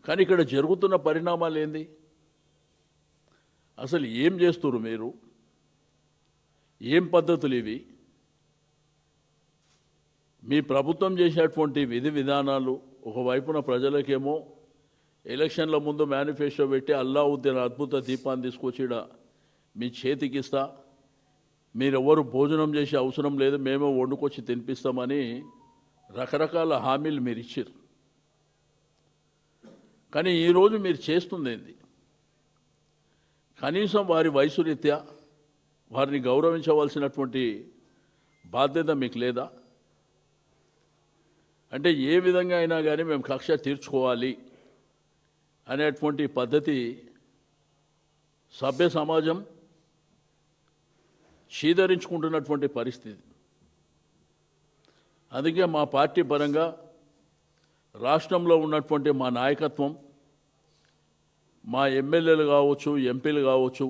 కానీ ఇక్కడ జరుగుతున్న పరిణామాలు ఏంది? అసలు ఏం చేస్తున్నారు మీరు? ఏం పద్ధతులు ఇవి? మీ ప్రభుత్వం చేసేటువంటి విధి విధానాలు ఒకవైపున ప్రజలకేమో ఎలక్షన్ల ముందు మేనిఫెస్టో పెట్టి అల్లావుద్దీన్ అద్భుత దీపాన్ని తీసుకొచ్చిడ మీ చేతికిస్తా, మీరెవరు భోజనం చేసే అవసరం లేదు, మేమే వండుకొచ్చి తినిపిస్తామని రకరకాల హామీలు మీరు ఇచ్చారు. కానీ ఈరోజు మీరు చేస్తుంది ఏంది? కనీసం వారి వయసు రీత్యా వారిని గౌరవించవలసినటువంటి బాధ్యత మీకు లేదా? అంటే ఏ విధంగా అయినా కానీ మేము కక్ష తీర్చుకోవాలి అనేటువంటి పద్ధతి సభ్య సమాజం చీదరించుకుంటున్నటువంటి పరిస్థితి. అందుకే మా పార్టీ పరంగా రాష్ట్రంలో ఉన్నటువంటి మా నాయకత్వం, మా ఎమ్మెల్యేలు కావచ్చు, ఎంపీలు కావచ్చు,